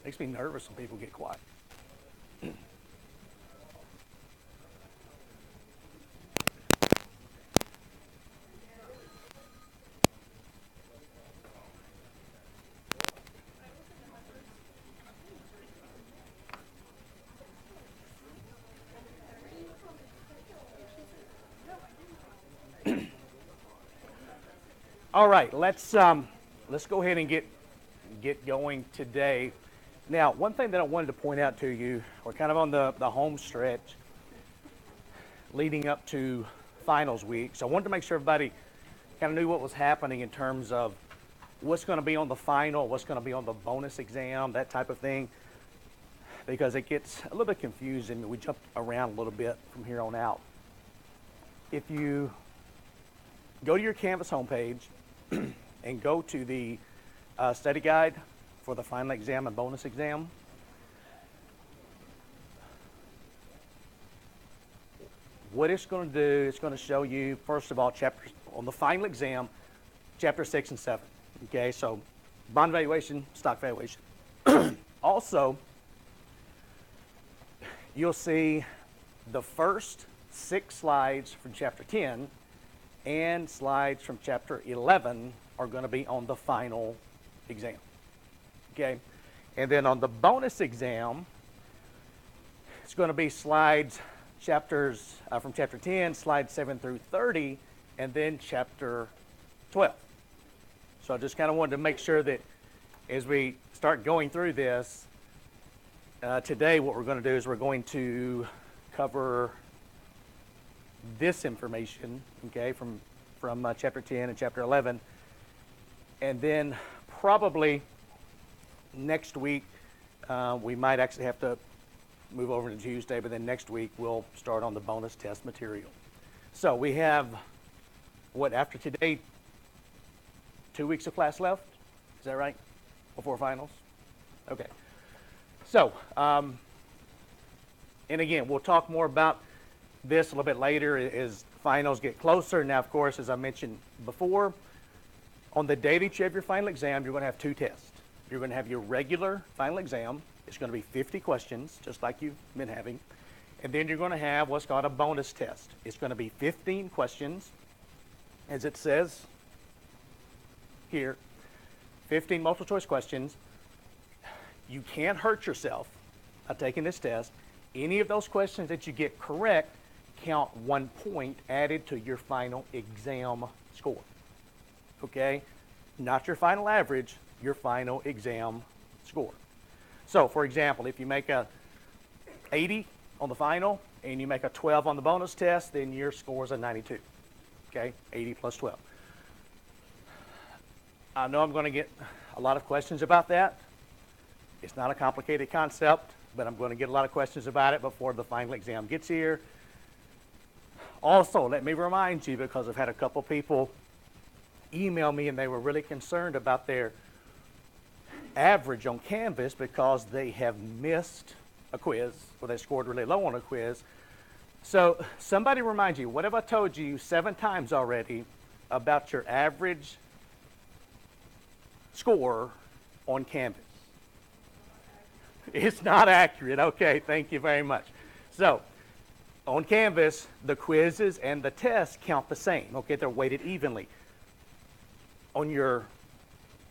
Makes me nervous when people get quiet. All right, let's go ahead and get going today. Now, one thing that I wanted to point out to you, we're kind of on the home stretch leading up to finals week. So I wanted to make sure everybody kind of knew what was happening in terms of what's going to be on the final, what's going to be on the bonus exam, that type of thing, because it gets a little bit confusing. We jump around a little bit from here on out. If you go to your Canvas homepage and go to the study guide for the final exam and bonus exam, what it's going to do, it's going to show you, first of all, chapters on the final exam, chapter 6 and 7. Okay, so bond valuation, stock valuation. Also, you'll see the first 6 slides from chapter 10 and slides from chapter 11 are going to be on the final exam. Okay, and then on the bonus exam, it's going to be slides, chapters from chapter 10, slides 7 through 30, and then chapter 12. So I just kind of wanted to make sure that as we start going through this, today what we're going to do is we're going to cover this information, okay, from chapter 10 and chapter 11. And then probably next week, we might actually have to move over to Tuesday, but then next week we'll start on the bonus test material. So we have, after today, 2 weeks of class left? Is that right? Before finals? Okay. So, and again, we'll talk more about this a little bit later as finals get closer. Now, of course, as I mentioned before, on the day that you have your final exam, you're going to have 2 tests. You're going to have your regular final exam. It's going to be 50 questions, just like you've been having. And then you're going to have what's called a bonus test. It's going to be 15 questions, as it says here, 15 multiple choice questions. You can't hurt yourself by taking this test. Any of those questions that you get correct count 1 point added to your final exam score. Okay? Not your final average, your final exam score. So, for example, if you make a 80 on the final and you make a 12 on the bonus test, then your score is a 92. Okay? 80 plus 12. I know I'm going to get a lot of questions about that. It's not a complicated concept, but I'm going to get a lot of questions about it before the final exam gets here. Also, let me remind you, because I've had a couple people email me and they were really concerned about their average on Canvas because they have missed a quiz or they scored really low on a quiz. So somebody remind you, what have I told you 7 times already about your average score on Canvas? It's not accurate. Okay, thank you very much. So on Canvas, the quizzes and the tests count the same. Okay, they're weighted evenly. On your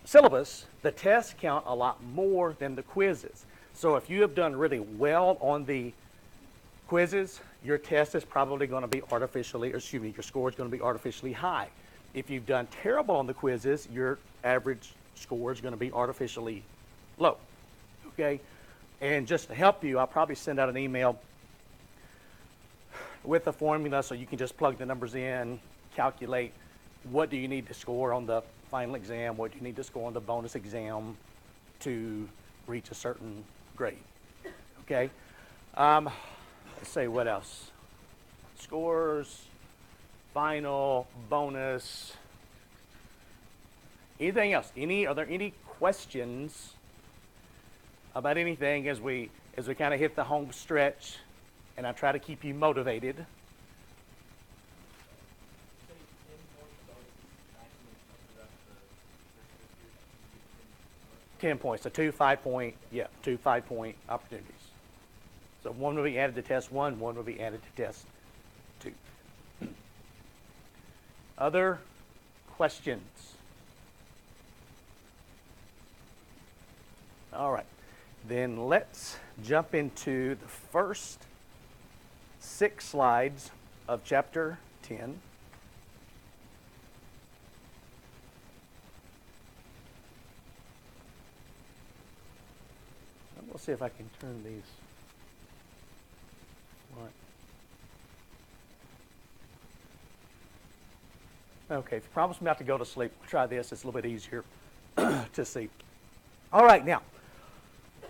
syllabus, the tests count a lot more than the quizzes. So if you have done really well on the quizzes, your test is probably going to be your score is going to be artificially high. If you've done terrible on the quizzes, your average score is going to be artificially low. Okay? And just to help you, I'll probably send out an email with the formula so you can just plug the numbers in, calculate what do you need to score on the final exam, what do you need to score on the bonus exam to reach a certain grade. Okay? Let's say what else? Scores, final, bonus. Anything else? Are there any questions about anything as we kind of hit the home stretch and I try to keep you motivated? 10 points. So two 5-point opportunities. So one will be added to test 1, one will be added to test 2. Other questions? All right. Then let's jump into the first 6 slides of chapter 10. And we'll see if I can turn these. Okay, if you promise me not to go to sleep, we'll try this. It's a little bit easier to see. All right, now,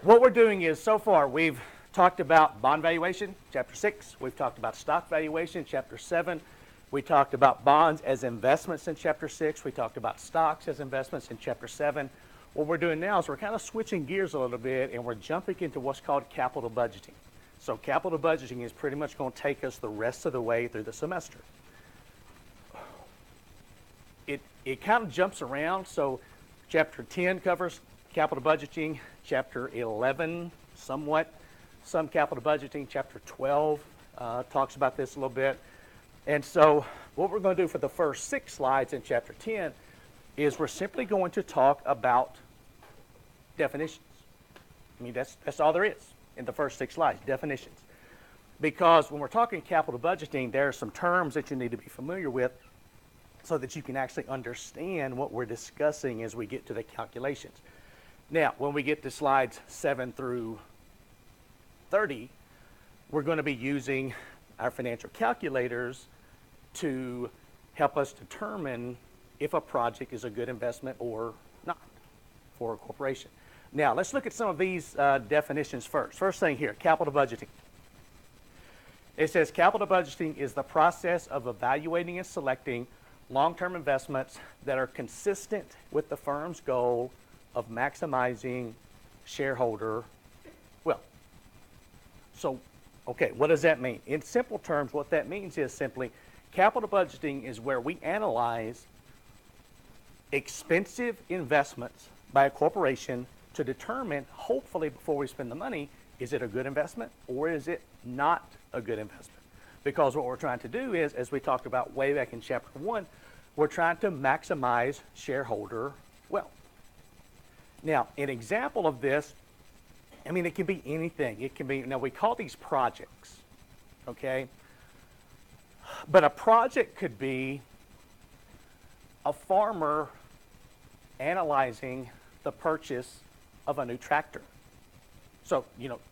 what we're doing is, so far, we've talked about bond valuation, chapter 6. We've talked about stock valuation, chapter 7. We talked about bonds as investments in chapter 6. We talked about stocks as investments in chapter 7. What we're doing now is we're kind of switching gears a little bit, and we're jumping into what's called capital budgeting. So capital budgeting is pretty much going to take us the rest of the way through the semester. It kind of jumps around. So chapter 10 covers capital budgeting. Chapter 11, somewhat, some capital budgeting. Chapter 12 talks about this a little bit. And so what we're going to do for the first 6 slides in chapter 10 is we're simply going to talk about definitions. I mean, that's all there is in the first 6 slides, definitions. Because when we're talking capital budgeting, there are some terms that you need to be familiar with so that you can actually understand what we're discussing as we get to the calculations. Now, when we get to slides 7 through 30, we're going to be using our financial calculators to help us determine if a project is a good investment or not for a corporation. Now, let's look at some of these definitions first. First thing here, capital budgeting. It says capital budgeting is the process of evaluating and selecting long-term investments that are consistent with the firm's goal of maximizing shareholder wealth. So, okay, what does that mean? In simple terms, what that means is simply capital budgeting is where we analyze expensive investments by a corporation to determine, hopefully before we spend the money, is it a good investment or is it not a good investment? Because what we're trying to do is, as we talked about way back in chapter 1, we're trying to maximize shareholder wealth. Now, an example of this, I mean, it can be anything. It can be, now we call these projects, okay? But a project could be a farmer analyzing the purchase of a new tractor. So,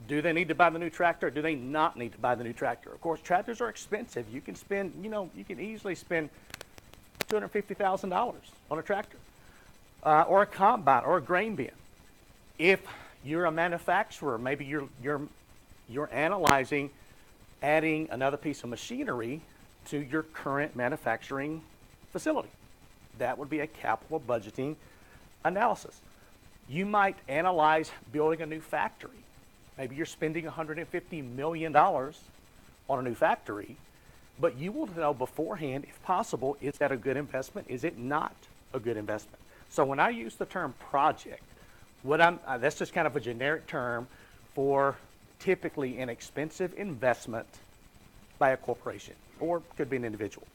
do they need to buy the new tractor? Do they not need to buy the new tractor? Of course, tractors are expensive. You can spend, you can easily spend $250,000 on a tractor, or a combine, or a grain bin. If you're a manufacturer, maybe you're analyzing adding another piece of machinery to your current manufacturing facility. That would be a capital budgeting analysis. You might analyze building a new factory. Maybe you're spending $150 million on a new factory, but you will know beforehand, if possible, is that a good investment? Is it not a good investment? So when I use the term project, that's just kind of a generic term for typically an expensive investment by a corporation, or could be an individual.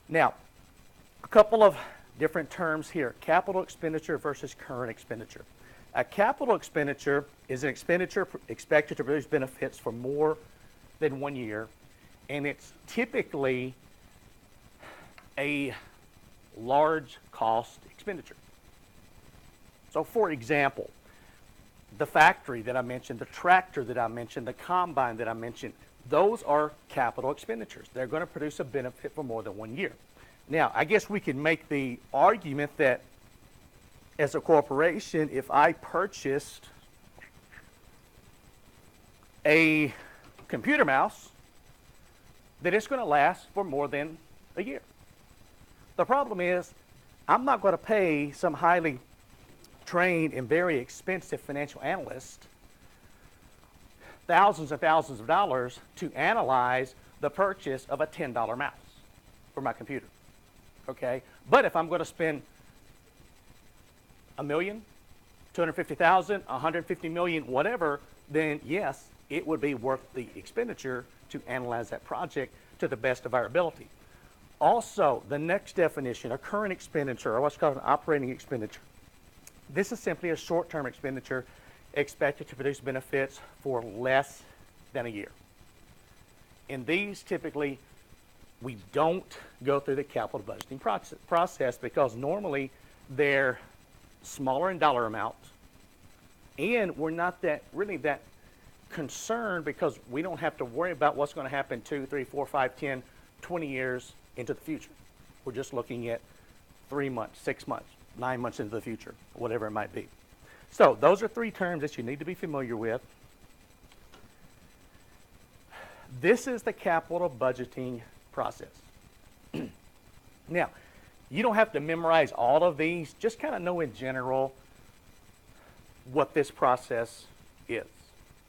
Now, a couple of different terms here, capital expenditure versus current expenditure. A capital expenditure is an expenditure expected to produce benefits for more than 1 year, and it's typically a large cost expenditure. So for example, the factory that I mentioned, the tractor that I mentioned, the combine that I mentioned, those are capital expenditures. They're going to produce a benefit for more than 1 year. Now, I guess we can make the argument that as a corporation, if I purchased a computer mouse, that it's going to last for more than a year. The problem is, I'm not going to pay some highly trained and very expensive financial analyst thousands and thousands of dollars to analyze the purchase of a $10 mouse for my computer. Okay? But if I'm going to spend $1 million, 250,000, 150 million, whatever, then yes, it would be worth the expenditure to analyze that project to the best of our ability. Also, the next definition, a current expenditure, or what's called an operating expenditure. This is simply a short-term expenditure expected to produce benefits for less than a year. In these, typically, we don't go through the capital budgeting process because normally they're smaller in dollar amount, and we're not really that concerned because we don't have to worry about what's going to happen 2, 3, 4, 5, 10, 20 years into the future. We're just looking at 3 months, 6 months, 9 months into the future, whatever it might be. So those are 3 terms that you need to be familiar with. This is the capital budgeting process. Now, you don't have to memorize all of these, just kind of know in general what this process is.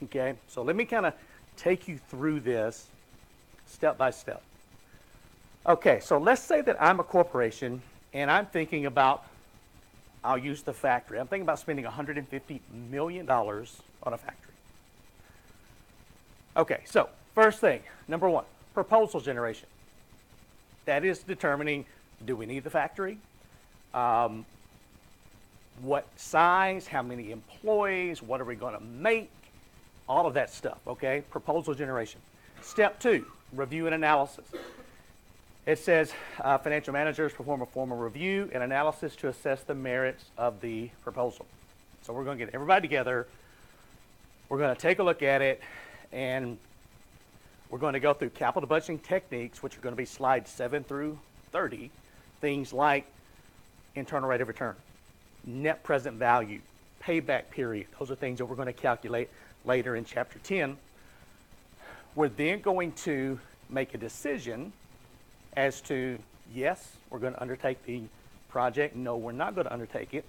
Okay, so let me kind of take you through this step by step. Okay, so let's say that I'm a corporation and I'm thinking about, I'll use the factory. I'm thinking about spending $150 million on a factory. Okay, so first thing, number 1, proposal generation. That is determining, do we need the factory? What size, how many employees, what are we going to make? All of that stuff, okay? Proposal generation. Step 2, review and analysis. It says financial managers perform a formal review and analysis to assess the merits of the proposal. So we're going to get everybody together. We're going to take a look at it, and we're going to go through capital budgeting techniques, which are going to be slides 7 through 30. Things like internal rate of return, net present value, payback period. Those are things that we're going to calculate later in chapter 10. We're then going to make a decision as to, yes, we're going to undertake the project. No, we're not going to undertake it.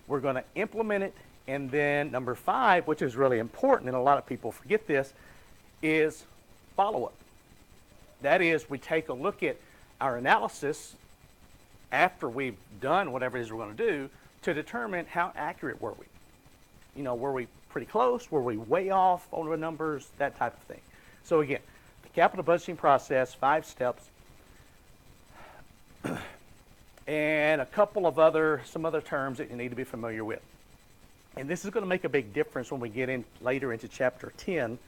We're going to implement it. And then number 5, which is really important, and a lot of people forget this, is follow-up. That is, we take a look at our analysis after we've done whatever it is we're going to do to determine how accurate were we. You know, were we pretty close? Were we way off on the numbers? That type of thing. So again, the capital budgeting process, 5 steps, and a couple of some other terms that you need to be familiar with. And this is going to make a big difference when we get in later into chapter 10.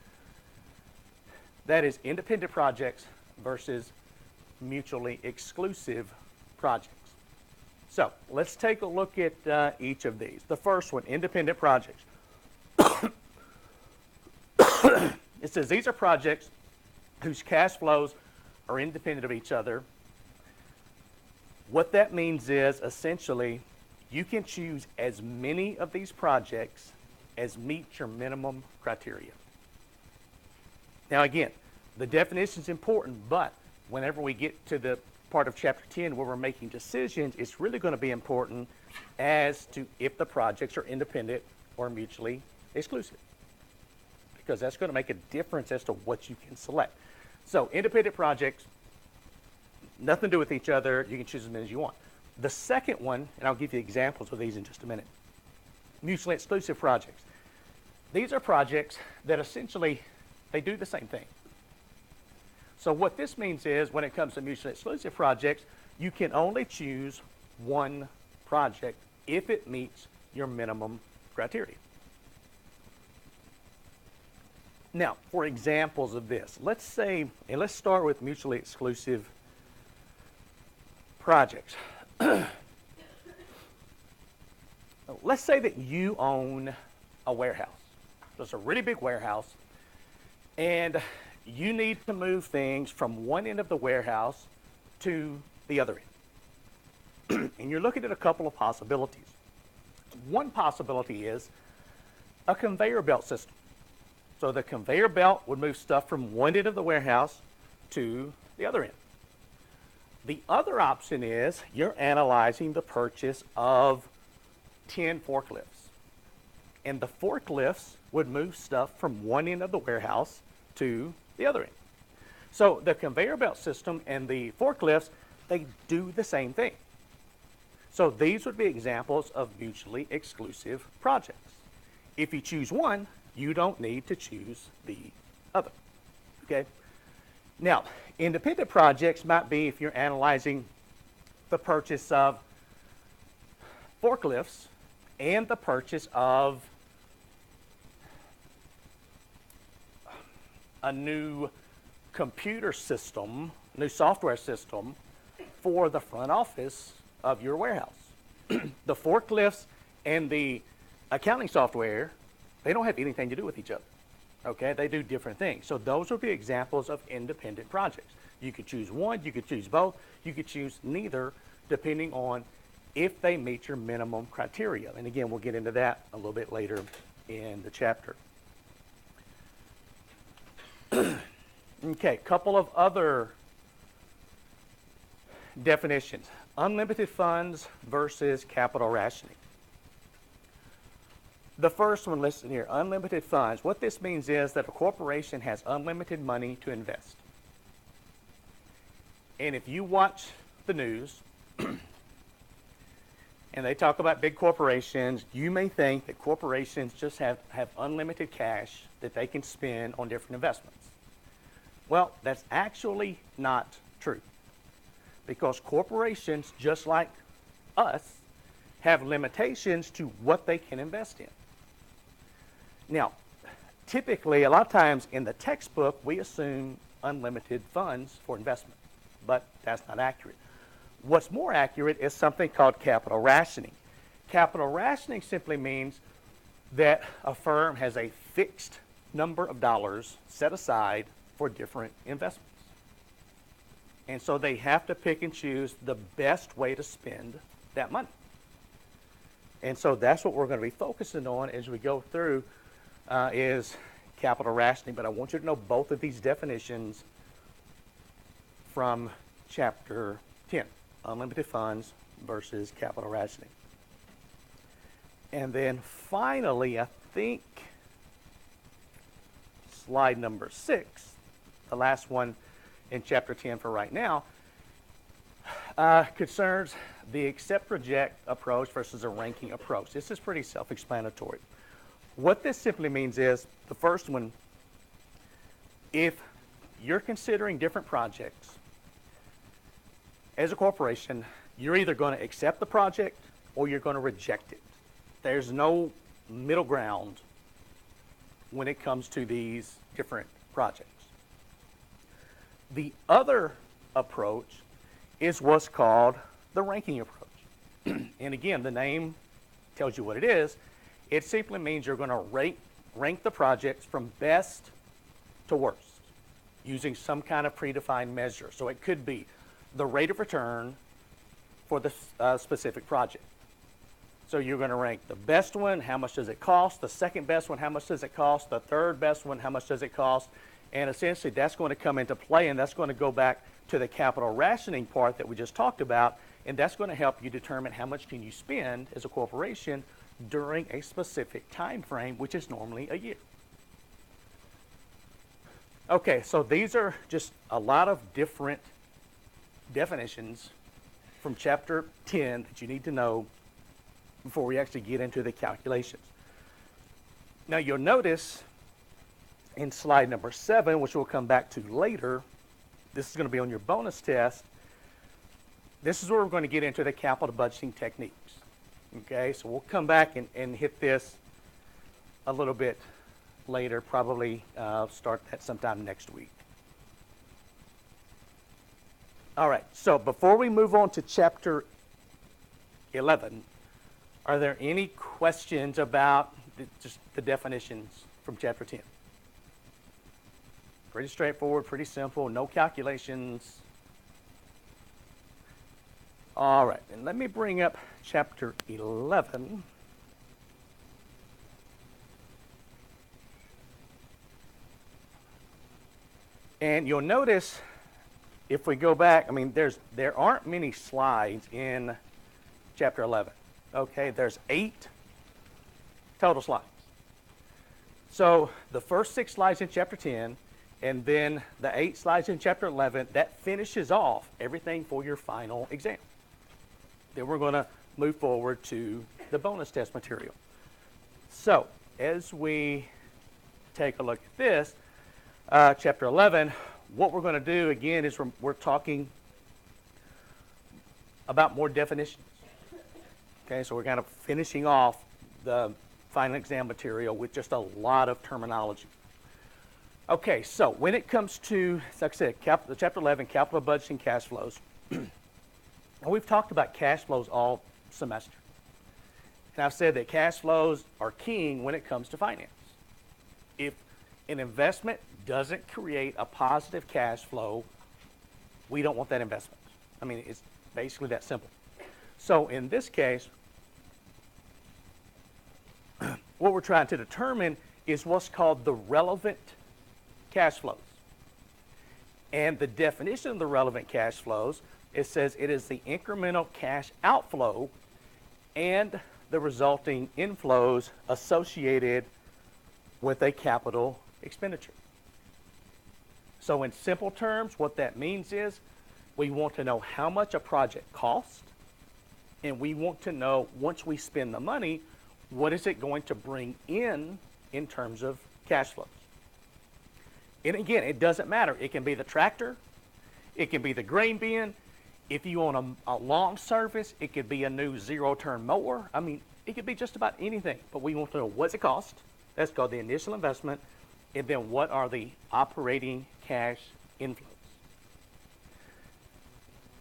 That is independent projects versus mutually exclusive projects. So let's take a look at each of these. The first one, independent projects. It says these are projects whose cash flows are independent of each other. What that means is essentially you can choose as many of these projects as meet your minimum criteria. Now again, the definition is important, but whenever we get to the part of chapter 10 where we're making decisions, it's really going to be important as to if the projects are independent or mutually exclusive, because that's going to make a difference as to what you can select. So independent projects, nothing to do with each other. You can choose as many as you want. The second one, and I'll give you examples of these in just a minute, mutually exclusive projects. These are projects that essentially, they do the same thing. So what this means is when it comes to mutually exclusive projects, you can only choose one project if it meets your minimum criteria. Now, for examples of this, let's say, and let's start with mutually exclusive projects. Let's say that you own a warehouse. So it's a really big warehouse, and you need to move things from one end of the warehouse to the other end. And you're looking at a couple of possibilities. One possibility is a conveyor belt system. So the conveyor belt would move stuff from one end of the warehouse to the other end. The other option is you're analyzing the purchase of 10 forklifts. And the forklifts would move stuff from one end of the warehouse to the other end. So the conveyor belt system and the forklifts, they do the same thing. So these would be examples of mutually exclusive projects. If you choose one, you don't need to choose the other. Okay? Now, independent projects might be if you're analyzing the purchase of forklifts and the purchase of a new computer system, new software system for the front office of your warehouse. The forklifts and the accounting software, they don't have anything to do with each other. Okay, they do different things. So those would be examples of independent projects. You could choose one, you could choose both, you could choose neither, depending on if they meet your minimum criteria. And again, we'll get into that a little bit later in the chapter. Okay, couple of other definitions. Unlimited funds versus capital rationing. The first one listed here, unlimited funds. What this means is that a corporation has unlimited money to invest. And if you watch the news and they talk about big corporations, you may think that corporations just have unlimited cash that they can spend on different investments. Well, that's actually not true, because corporations, just like us, have limitations to what they can invest in. Now, typically, a lot of times in the textbook, we assume unlimited funds for investment, but that's not accurate. What's more accurate is something called capital rationing. Capital rationing simply means that a firm has a fixed number of dollars set aside for different investments. And so they have to pick and choose the best way to spend that money. And so that's what we're going to be focusing on as we go through is capital rationing. But I want you to know both of these definitions from chapter 10, unlimited funds versus capital rationing. And then finally, I think slide number 6, the last one in chapter 10 for right now, concerns the accept-reject approach versus a ranking approach. This is pretty self-explanatory. What this simply means is, the first one, if you're considering different projects as a corporation, you're either going to accept the project or you're going to reject it. There's no middle ground when it comes to these different projects. The other approach is what's called the ranking approach. And again, the name tells you what it is. It simply means you're going to rank the projects from best to worst using some kind of predefined measure. So it could be the rate of return for the specific project. So you're going to rank the best one, how much does it cost? The second best one, how much does it cost? The third best one, how much does it cost? And essentially that's going to come into play, and that's going to go back to the capital rationing part that we just talked about, and that's going to help you determine how much can you spend as a corporation during a specific time frame, which is normally a year. Okay, so these are just a lot of different definitions from chapter 10 that you need to know before we actually get into the calculations. Now you'll notice in slide number 7, which we'll come back to later, this is going to be on your bonus test. This is where we're going to get into the capital budgeting techniques. Okay, so we'll come back and hit this a little bit later, probably start that sometime next week. All right, so before we move on to chapter 11, are there any questions about just the definitions from chapter 10? Pretty straightforward, pretty simple, no calculations. All right, and let me bring up chapter 11. And you'll notice, if we go back, I mean, there aren't many slides in chapter 11. Okay, there's 8 total slides. So the first 6 slides in chapter 10, and then the 8 slides in chapter 11, that finishes off everything for your final exam. Then we're going to move forward to the bonus test material. So as we take a look at this, chapter 11, what we're going to do again is we're talking about more definitions. Okay, so we're kind of finishing off the final exam material with just a lot of terminology. Okay, so when it comes to, like I said, chapter 11, capital budgeting, cash flows, we've talked about cash flows all semester. And I've said that cash flows are king when it comes to finance. If an investment doesn't create a positive cash flow, we don't want that investment. I mean, it's basically that simple. So in this case, what we're trying to determine is what's called the relevant cash flows. And the definition of the relevant cash flows, it says it is the incremental cash outflow and the resulting inflows associated with a capital expenditure. So in simple terms, what that means is we want to know how much a project costs, and we want to know, once we spend the money, what is it going to bring in terms of cash flows. And again, it doesn't matter. It can be the tractor, it can be the grain bin. If you own a lawn service, it could be a new zero-turn mower. I mean, it could be just about anything, but we want to know what's it cost. That's called the initial investment. And then what are the operating cash inflows.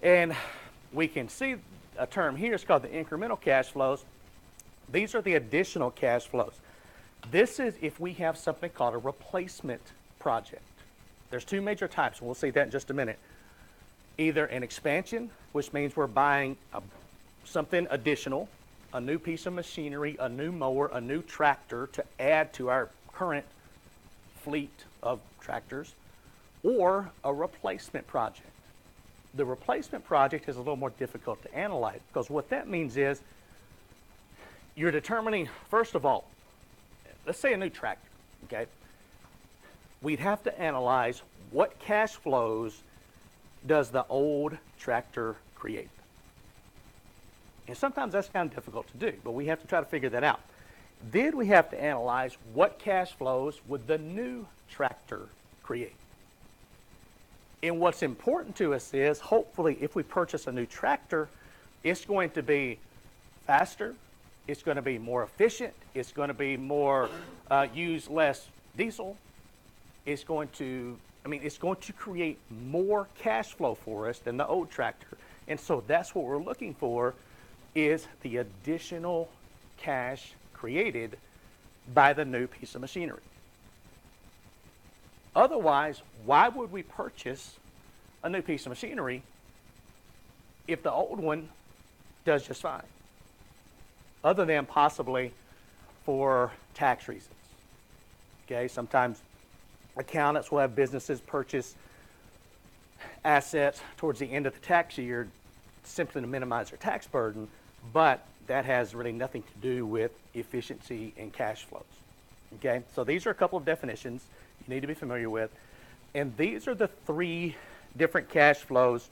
And we can see a term here, it's called the incremental cash flows. These are the additional cash flows. This is if we have something called a replacement project. There's two major types, and we'll see that in just a minute. Either an expansion, which means we're buying something additional, a new piece of machinery, a new mower, a new tractor to add to our current fleet of tractors, or a replacement project. The replacement project is a little more difficult to analyze because what that means is you're determining, first of all, let's say a new tractor, okay? We'd have to analyze what cash flows does the old tractor create. And sometimes that's kind of difficult to do, but we have to try to figure that out. Then we have to analyze what cash flows would the new tractor create. And what's important to us is, hopefully, if we purchase a new tractor, it's going to be faster, it's going to be more efficient, it's going to be more, use less diesel, it's going to create more cash flow for us than the old tractor. And so that's what we're looking for, is the additional cash created by the new piece of machinery. Otherwise, why would we purchase a new piece of machinery if the old one does just fine? Other than possibly for tax reasons. Okay, sometimes accountants will have businesses purchase assets towards the end of the tax year simply to minimize their tax burden, but that has really nothing to do with efficiency and cash flows. Okay, so these are a couple of definitions you need to be familiar with, and these are the three different cash flows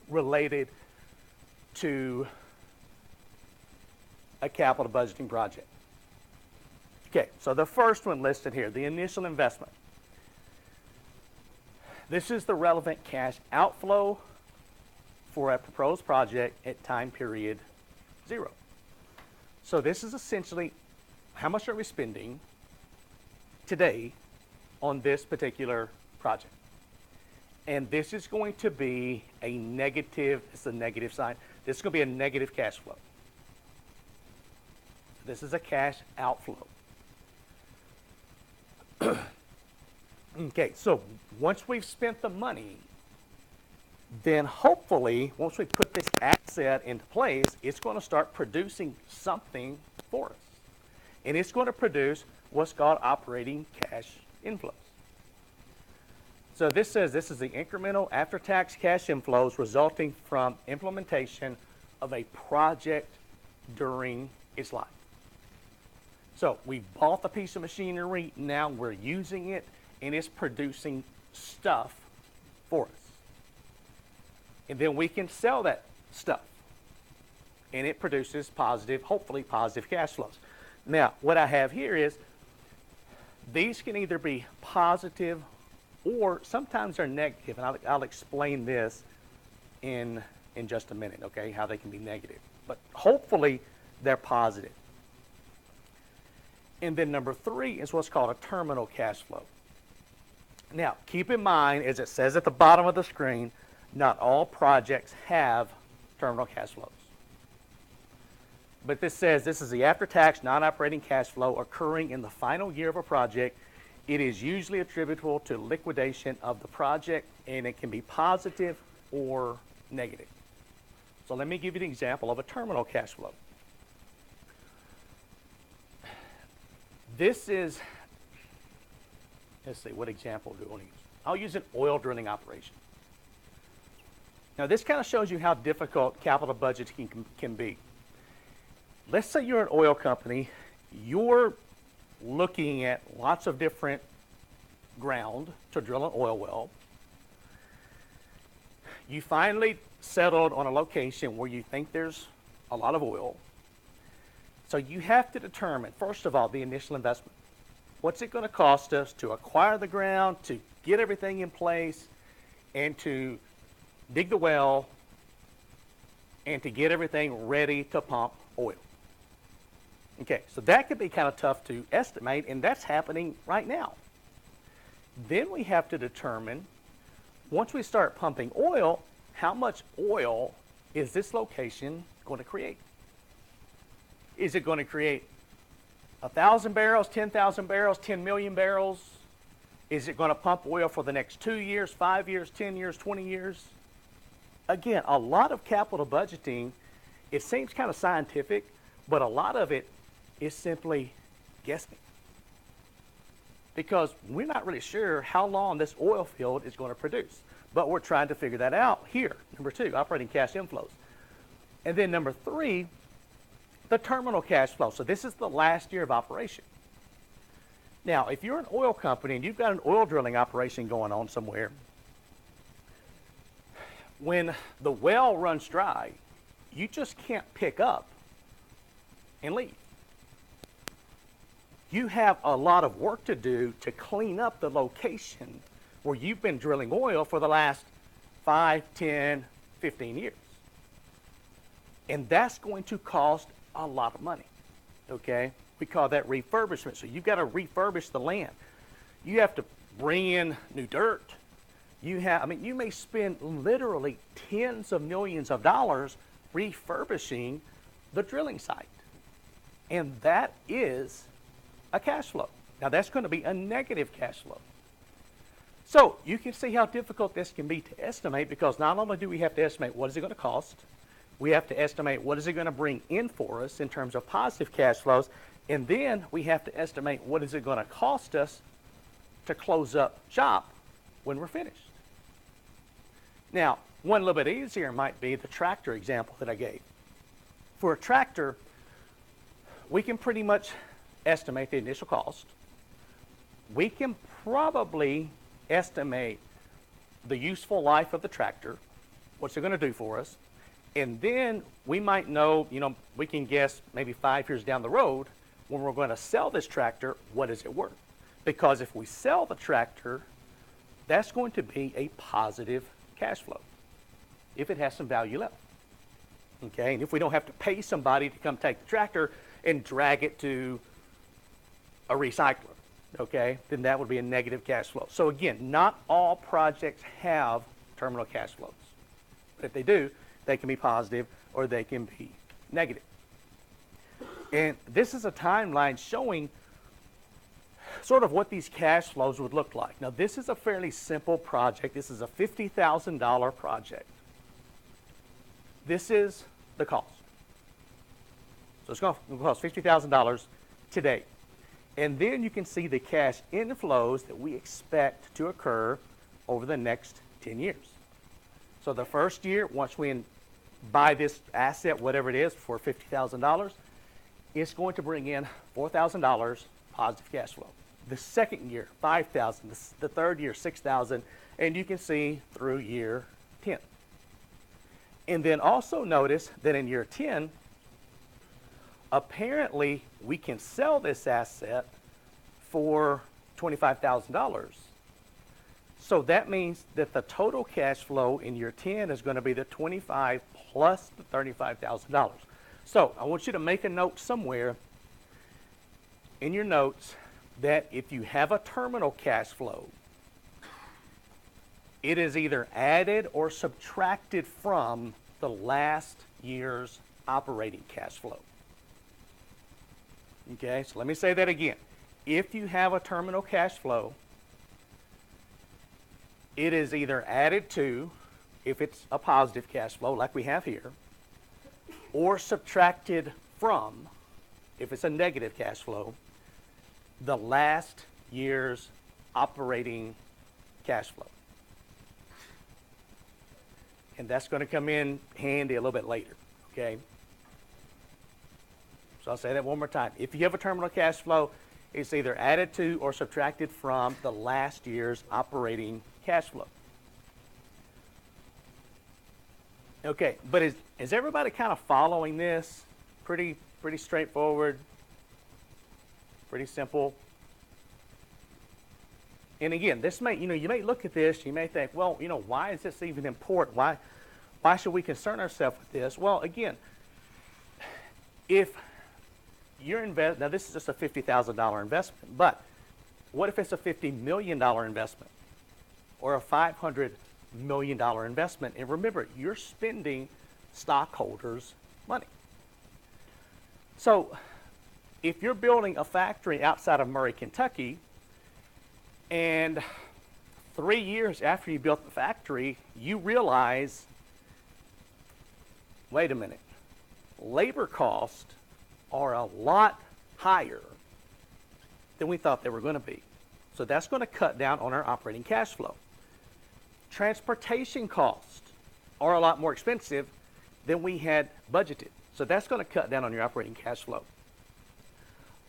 related to a capital budgeting project. Okay, so the first one listed here, the initial investment. This is the relevant cash outflow for a proposed project at time period 0. So this is essentially how much are we spending today on this particular project. And this is going to be a negative, it's a negative sign. This is going to be a negative cash flow. This is a cash outflow. Okay, so once we've spent the money, then hopefully, once we put this asset into place, it's going to start producing something for us. And it's going to produce what's called operating cash inflows. So this says this is the incremental after-tax cash inflows resulting from implementation of a project during its life. So we bought the piece of machinery, now we're using it, and it's producing stuff for us. And then we can sell that stuff. and it produces positive, hopefully positive cash flows. Now, what I have here is these can either be positive or sometimes they're negative, and I'll explain this in just a minute, okay, how they can be negative. But hopefully they're positive. And then number 3 is what's called a terminal cash flow. Now, keep in mind, as it says at the bottom of the screen, not all projects have terminal cash flows. But this says this is the after-tax non-operating cash flow occurring in the final year of a project. It is usually attributable to liquidation of the project, and it can be positive or negative. So let me give you an example of a terminal cash flow. This is, let's see, what example do I want to use? I'll use an oil drilling operation. Now this kind of shows you how difficult capital budgets can be. Let's say you're an oil company, you're looking at lots of different ground to drill an oil well. You finally settled on a location where you think there's a lot of oil. So you have to determine, first of all, the initial investment. What's it going to cost us to acquire the ground, to get everything in place, and to dig the well, and to get everything ready to pump oil? Okay, so that could be kind of tough to estimate, and that's happening right now. Then we have to determine, once we start pumping oil, how much oil is this location going to create? Is it going to create 1,000 barrels, 10,000 barrels, 10 million barrels? Is it going to pump oil for the next 2 years, 5 years, 10 years, 20 years? Again, a lot of capital budgeting, it seems kind of scientific, but a lot of it is simply guessing. Because we're not really sure how long this oil field is going to produce. But we're trying to figure that out here. Number 2, operating cash inflows. And then number 3, the terminal cash flow. So this is the last year of operation. Now, if you're an oil company and you've got an oil drilling operation going on somewhere, when the well runs dry, you just can't pick up and leave. You have a lot of work to do to clean up the location where you've been drilling oil for the last 5, 10, 15 years. And that's going to cost a lot of money, okay? We call that refurbishment. So you've got to refurbish the land. You have to bring in new dirt. You may spend literally tens of millions of dollars refurbishing the drilling site. And that is a cash flow. Now that's going to be a negative cash flow. So you can see how difficult this can be to estimate, because not only do we have to estimate what is it going to cost, we have to estimate what is it going to bring in for us in terms of positive cash flows, and then we have to estimate what is it going to cost us to close up shop when we're finished. Now, one little bit easier might be the tractor example that I gave. For a tractor, we can pretty much estimate the initial cost. We can probably estimate the useful life of the tractor, what's it going to do for us, and then we might know, we can guess maybe 5 years down the road when we're going to sell this tractor, what is it worth? Because if we sell the tractor, that's going to be a positive cash flow if it has some value left. Okay, and if we don't have to pay somebody to come take the tractor and drag it to a recycler, okay, then that would be a negative cash flow. So again, not all projects have terminal cash flows. But if they do, they can be positive or they can be negative. And this is a timeline showing sort of what these cash flows would look like. Now, this is a fairly simple project. This is a $50,000 project. This is the cost. So it's going to cost $50,000 today. And then you can see the cash inflows that we expect to occur over the next 10 years. So the first year, once we buy this asset, whatever it is, for $50,000, it's going to bring in $4,000 positive cash flow. The second year, $5,000. The third year, $6,000. And you can see through year 10. And then also notice that in year 10, apparently we can sell this asset for $25,000. So that means that the total cash flow in year 10 is going to be the 25 plus the $35,000. So I want you to make a note somewhere in your notes that if you have a terminal cash flow, it is either added or subtracted from the last year's operating cash flow. Okay, so let me say that again. If you have a terminal cash flow, it is either added to, if it's a positive cash flow like we have here, or subtracted from, if it's a negative cash flow, the last year's operating cash flow. And that's going to come in handy a little bit later, okay? So I'll say that one more time. If you have a terminal cash flow, it's either added to or subtracted from the last year's operating cash flow. Okay, but is everybody kind of following this? Pretty straightforward, pretty simple. And again, this may, you may look at this, you may think, well, why is this even important? Why should we concern ourselves with this? Well, again, if you're now this is just a $50,000 investment, but what if it's a $50 million investment or a $500 million investment? And remember, you're spending stockholders' money. So if you're building a factory outside of Murray, Kentucky, and 3 years after you built the factory, you realize, wait a minute, labor costs are a lot higher than we thought they were going to be. So that's going to cut down on our operating cash flow. Transportation costs are a lot more expensive than we had budgeted. So that's going to cut down on your operating cash flow.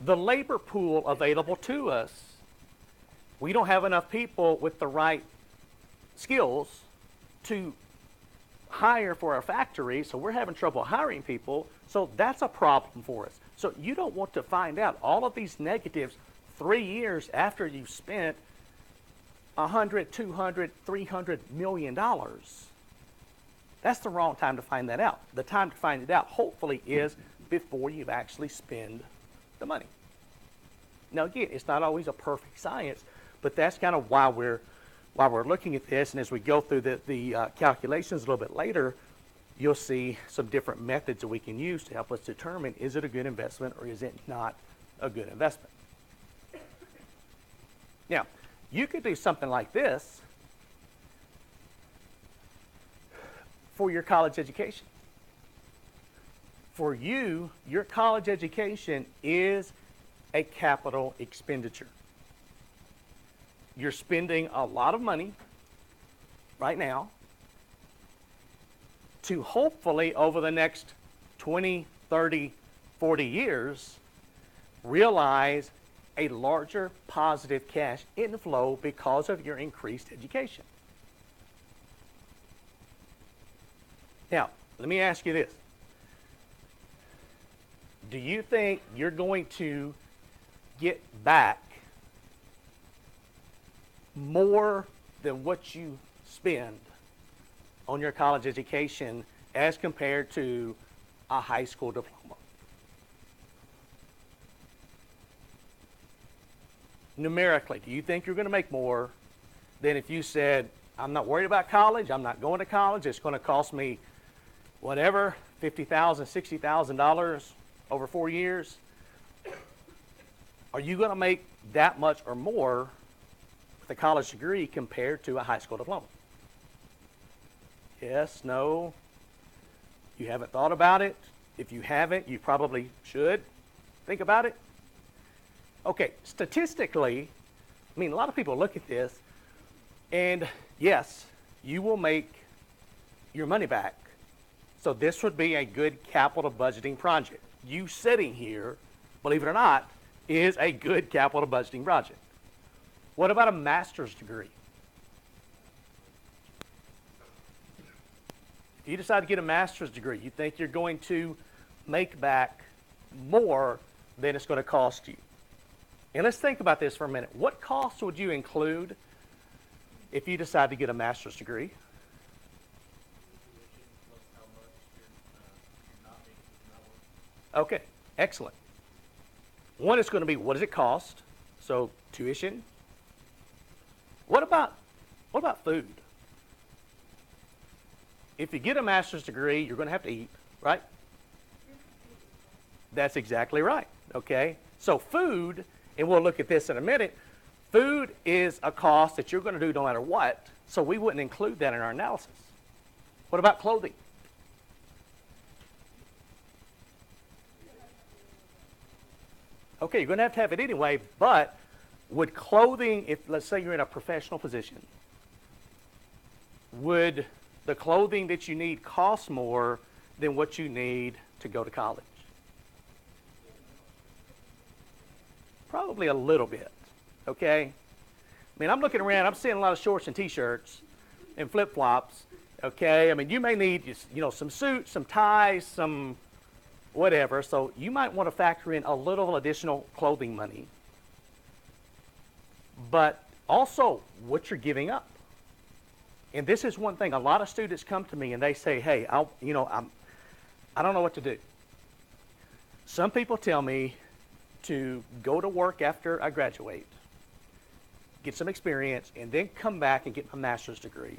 The labor pool available to us, we don't have enough people with the right skills to hire for our factory, so we're having trouble hiring people, so that's a problem for us. So you don't want to find out all of these negatives 3 years after you've spent $100, $200, $300 million. That's the wrong time to find that out. The time to find it out, hopefully, is before you've actually spent the money. Now, again, it's not always a perfect science, but that's kind of why we're looking at this. And as we go through the calculations a little bit later, you'll see some different methods that we can use to help us determine, is it a good investment or is it not a good investment? Now, you could do something like this for your college education. For you, your college education is a capital expenditure. You're spending a lot of money right now to hopefully over the next 20, 30, 40 years realize a larger positive cash inflow because of your increased education. Now, let me ask you this. Do you think you're going to get back more than what you spend on your college education as compared to a high school diploma? Numerically, do you think you're going to make more than if you said, I'm not worried about college, I'm not going to college, it's going to cost me whatever, $50,000, $60,000 over 4 years? Are you going to make that much or more with a college degree compared to a high school diploma? Yes, no, you haven't thought about it. If you haven't, you probably should think about it. Okay, statistically, I mean, a lot of people look at this, and yes, you will make your money back. So this would be a good capital budgeting project. You sitting here, believe it or not, is a good capital budgeting project. What about a master's degree? If you decide to get a master's degree, you think you're going to make back more than it's going to cost you. And let's think about this for a minute. What costs would you include if you decide to get a master's degree? Okay, excellent. One is going to be, what does it cost? So tuition. What about food? If you get a master's degree, you're going to have to eat, right? That's exactly right. Okay, so food, and we'll look at this in a minute. Food is a cost that you're going to do no matter what, so we wouldn't include that in our analysis. What about clothing? Okay, you're going to have it anyway, but would clothing, if let's say you're in a professional position, would the clothing that you need cost more than what you need to go to college? Probably a little bit, okay? I mean, I'm looking around, I'm seeing a lot of shorts and t-shirts and flip-flops, okay? I mean, you may need, some suits, some ties, some whatever, so you might want to factor in a little additional clothing money. But also what you're giving up. And this is one thing, a lot of students come to me and they say, hey, I don't know what to do. Some people tell me to go to work after I graduate, get some experience, and then come back and get my master's degree.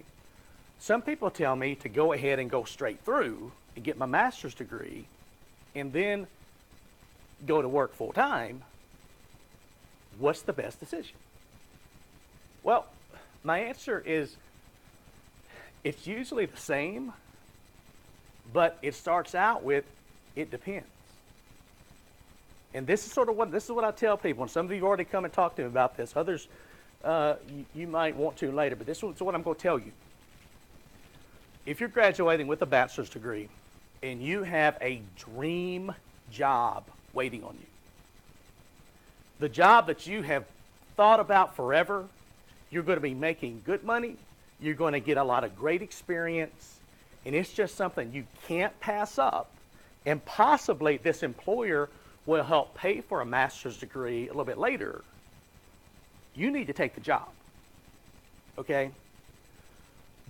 Some people tell me to go ahead and go straight through and get my master's degree and then go to work full time. What's the best decision? Well, my answer is it's usually the same, but it starts out with it depends. And this is what I tell people, and some of you already come and talk to me about this. Others, you might want to later, but this is what I'm going to tell you. If you're graduating with a bachelor's degree and you have a dream job waiting on you, the job that you have thought about forever, you're going to be making good money, you're going to get a lot of great experience, and it's just something you can't pass up, and possibly this employer will help pay for a master's degree a little bit later, you need to take the job, okay?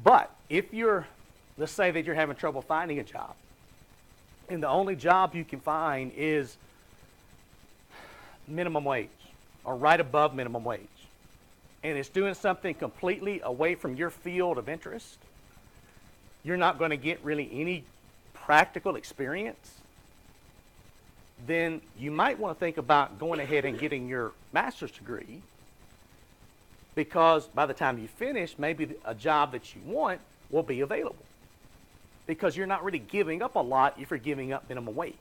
But if let's say that you're having trouble finding a job, and the only job you can find is minimum wage, or right above minimum wage, and it's doing something completely away from your field of interest, you're not going to get really any practical experience, then you might want to think about going ahead and getting your master's degree, because by the time you finish, maybe a job that you want will be available, because you're not really giving up a lot if you're giving up minimum wage.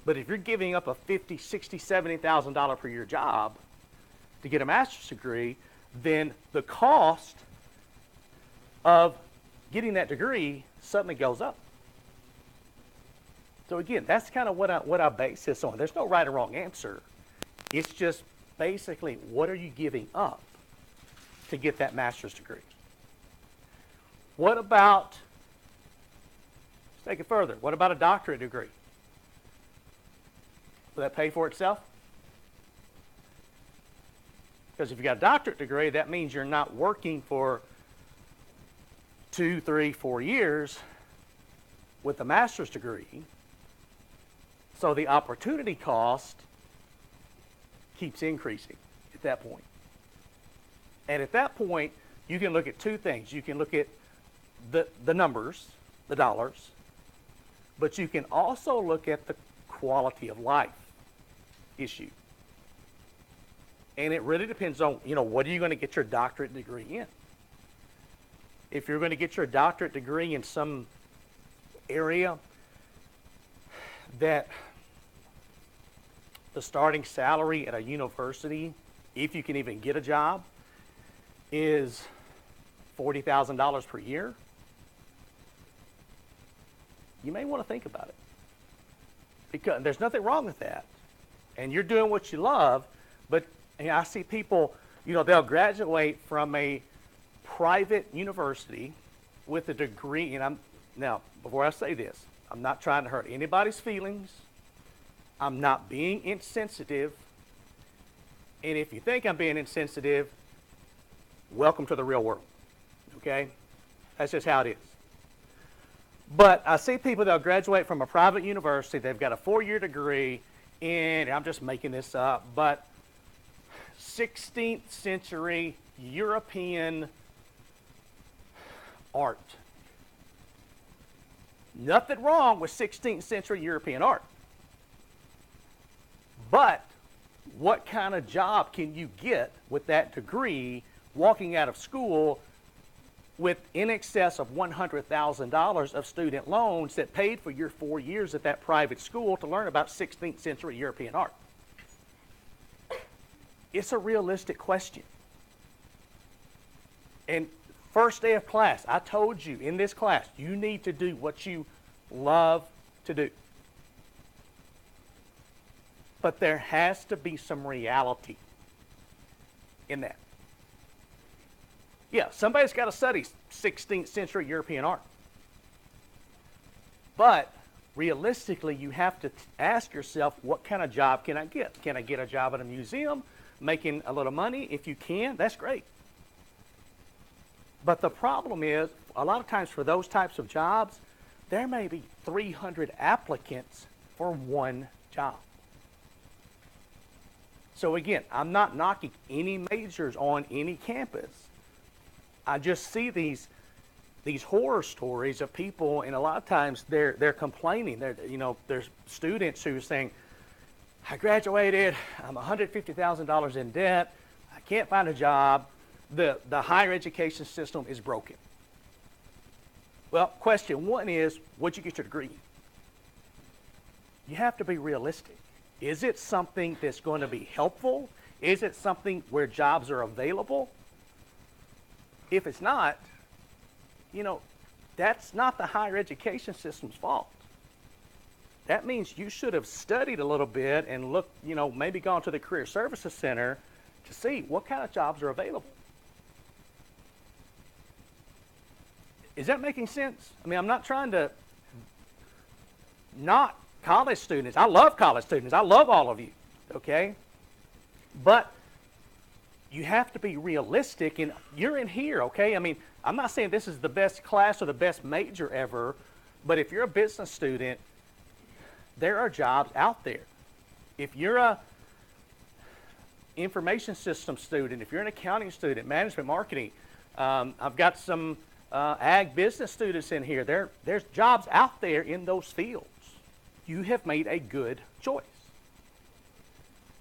But if you're giving up a $50,000, $60,000, $70,000 per year job to get a master's degree, then the cost of getting that degree suddenly goes up. So again, that's kind of what I base this on. There's no right or wrong answer. It's just basically, what are you giving up to get that master's degree? What about, let's take it further, what about a doctorate degree? Will that pay for itself? Because if you got a doctorate degree, that means you're not working for 2, 3, 4 years with a master's degree. So the opportunity cost keeps increasing at that point. And at that point, you can look at two things. You can look at the numbers, the dollars, but you can also look at the quality of life issue. And it really depends on, what are you going to get your doctorate degree in? If you're going to get your doctorate degree in some area that the starting salary at a university, if you can even get a job, is $40,000 per year, you may want to think about it. Because there's nothing wrong with that. And you're doing what you love, but I see people, they'll graduate from a private university with a degree, and now, before I say this, I'm not trying to hurt anybody's feelings. I'm not being insensitive. And if you think I'm being insensitive, welcome to the real world. Okay? That's just how it is. But I see people that'll graduate from a private university, they've got a 4-year degree in, I'm just making this up, but 16th century European art. Nothing wrong with 16th century European art. But what kind of job can you get with that degree walking out of school with in excess of $100,000 of student loans that paid for your 4 years at that private school to learn about 16th century European art? It's a realistic question. And first day of class, I told you in this class, you need to do what you love to do. But there has to be some reality in that. Yeah, somebody's got to study 16th century European art. But realistically, you have to ask yourself, what kind of job can I get? Can I get a job at a museum, making a little money? If you can, that's great. But the problem is, a lot of times for those types of jobs, there may be 300 applicants for one job. So again, I'm not knocking any majors on any campus. I just see these horror stories of people, and a lot of times they're complaining. There's students who are saying, I graduated, I'm $150,000 in debt, I can't find a job, the higher education system is broken. Well, question one is, what'd you get your degree in? You have to be realistic. Is it something that's going to be helpful? Is it something where jobs are available? If it's not, that's not the higher education system's fault. That means you should have studied a little bit and looked, maybe gone to the Career Services Center to see what kind of jobs are available. Is that making sense? I mean, I'm not trying to not college students. I love college students. I love all of you, okay? But you have to be realistic, and you're in here, okay? I mean, I'm not saying this is the best class or the best major ever, but if you're a business student, there are jobs out there. If you're a information system student, if you're an accounting student, management, marketing, I've got some ag business students in here. There's jobs out there in those fields. You have made a good choice.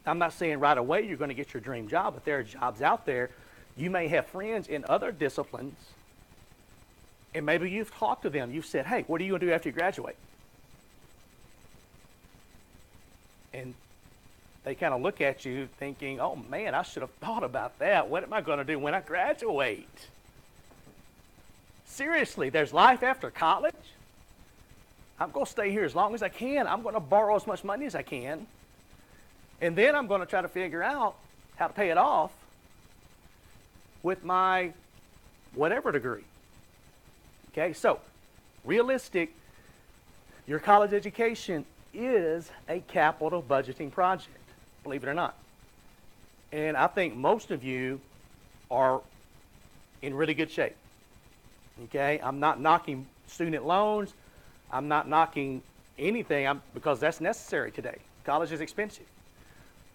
I'm not saying right away you're going to get your dream job, but there are jobs out there. You may have friends in other disciplines, and maybe you've talked to them. You've said, hey, what are you going to do after you graduate? And they kind of look at you thinking, oh man, I should have thought about that. What am I going to do when I graduate? Seriously, there's life after college. I'm going to stay here as long as I can. I'm going to borrow as much money as I can. And then I'm going to try to figure out how to pay it off with my whatever degree. Okay, so realistic, your college education is a capital budgeting project, believe it or not. And I think most of you are in really good shape. Okay, I'm not knocking student loans. I'm not knocking anything because that's necessary today. College is expensive.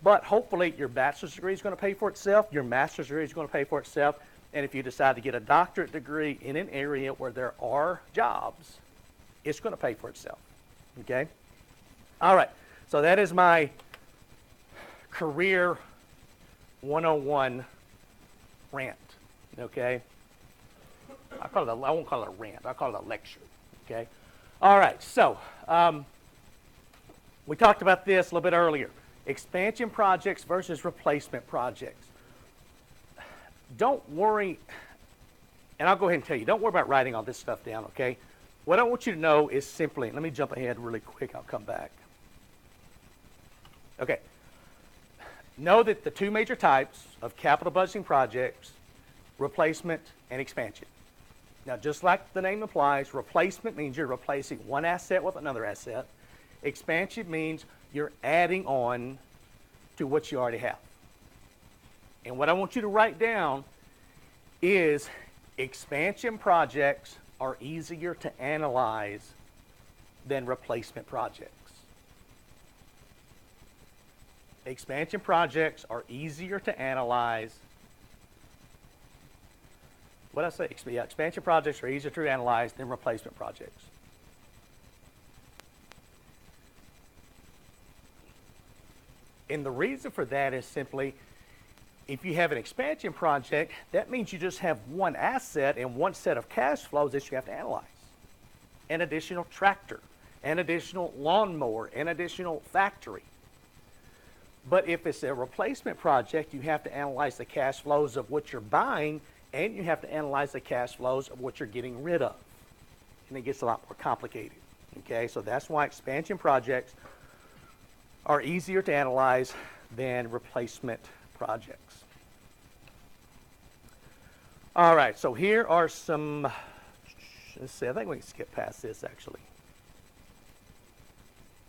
But hopefully your bachelor's degree is going to pay for itself, your master's degree is going to pay for itself, and if you decide to get a doctorate degree in an area where there are jobs, it's going to pay for itself. Okay? All right, so that is my career 101 rant. Okay? I won't call it a rant, I'll call it a lecture. Okay? All right, so we talked about this a little bit earlier. Expansion projects versus replacement projects. Don't worry, and I'll go ahead and tell you, don't worry about writing all this stuff down, okay? What I want you to know is simply, let me jump ahead really quick, I'll come back. Okay. Know that the two major types of capital budgeting projects, replacement and expansion. Now, just like the name implies, replacement means you're replacing one asset with another asset. Expansion means you're adding on to what you already have. And what I want you to write down is expansion projects are easier to analyze than replacement projects. Expansion projects are easier to analyze. What did I say? Yeah, expansion projects are easier to analyze than replacement projects. And the reason for that is simply, if you have an expansion project, that means you just have one asset and one set of cash flows that you have to analyze. An additional tractor, an additional lawnmower, an additional factory. But if it's a replacement project, you have to analyze the cash flows of what you're buying, and you have to analyze the cash flows of what you're getting rid of. And it gets a lot more complicated. Okay, so that's why expansion projects are easier to analyze than replacement projects. All right, so here are some, let's see, I think we can skip past this actually.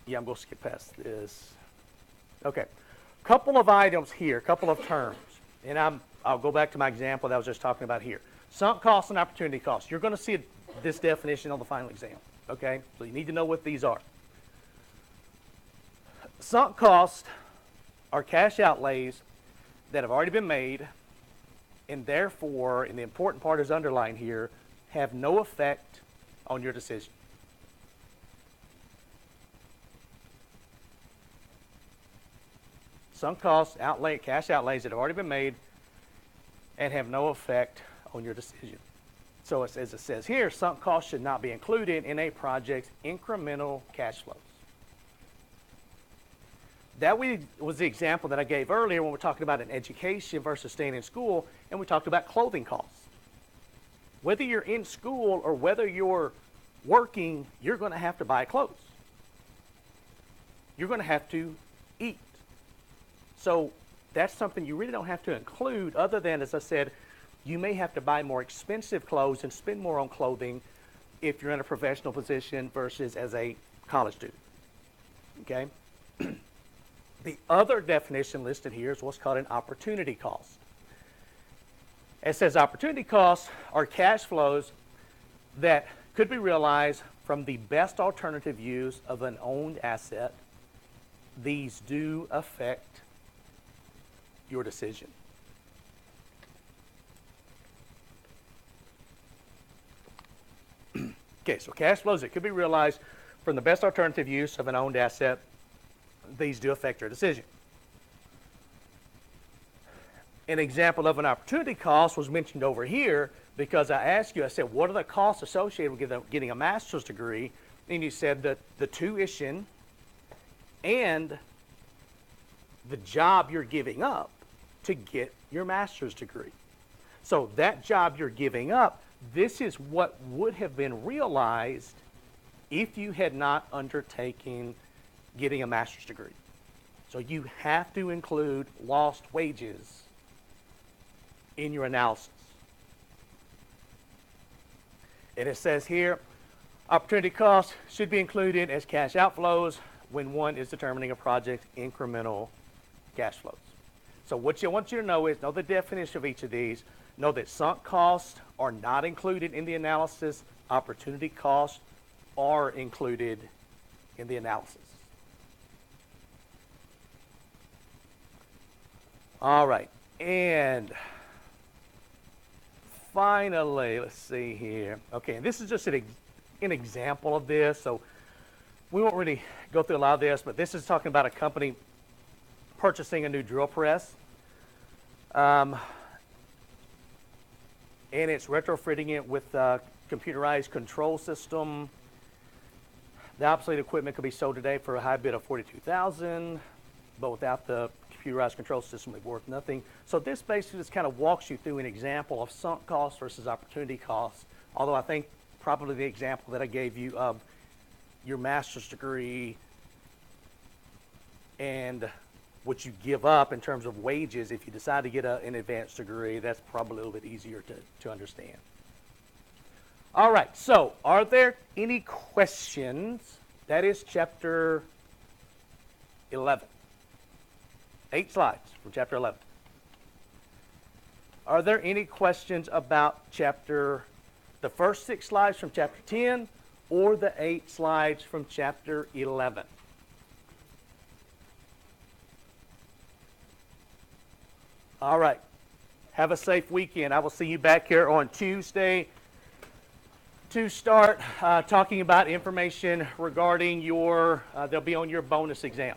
Yeah, I'm going to skip past this. Okay, couple of items here, a couple of terms. And I'll go back to my example that I was just talking about here. Sunk costs and opportunity costs. You're going to see this definition on the final exam. Okay, so you need to know what these are. Sunk costs are cash outlays that have already been made, and therefore, and the important part is underlined here, have no effect on your decision. Sunk costs, cash outlays that have already been made and have no effect on your decision. So as it says here, sunk costs should not be included in a project's incremental cash flows. That was the example that I gave earlier when we're talking about an education versus staying in school, and we talked about clothing costs. Whether you're in school or whether you're working, you're going to have to buy clothes. You're going to have to eat. So that's something you really don't have to include, other than, as I said, you may have to buy more expensive clothes and spend more on clothing if you're in a professional position versus as a college student. Okay? The other definition listed here is what's called an opportunity cost. It says opportunity costs are cash flows that could be realized from the best alternative use of an owned asset. These do affect your decision. Okay, so cash flows that could be realized from the best alternative use of an owned asset. These do affect your decision. An example of an opportunity cost was mentioned over here because I asked you, I said, what are the costs associated with getting a master's degree? And you said that the tuition and the job you're giving up to get your master's degree. So that job you're giving up, this is what would have been realized if you had not undertaken getting a master's degree. So you have to include lost wages in your analysis. And it says here, opportunity costs should be included as cash outflows when one is determining a project's incremental cash flows. So what I want you to know is, know the definition of each of these. Know that sunk costs are not included in the analysis. Opportunity costs are included in the analysis. All right, and finally, let's see here. Okay, and this is just an example of this, so we won't really go through a lot of this, but this is talking about a company purchasing a new drill press. And it's retrofitting it with a computerized control system. The obsolete equipment could be sold today for a high bid of $42,000, but without the computerized control system, it's worth nothing. So this basically just kind of walks you through an example of sunk costs versus opportunity costs. Although I think probably the example that I gave you of your master's degree and what you give up in terms of wages if you decide to get an advanced degree, that's probably a little bit easier to understand. All right, so are there any questions? That is chapter 11. 8 slides from chapter 11. Are there any questions about the first 6 slides from chapter 10 or the 8 slides from chapter 11? All right. Have a safe weekend. I will see you back here on Tuesday to start talking about information regarding they'll be on your bonus exam.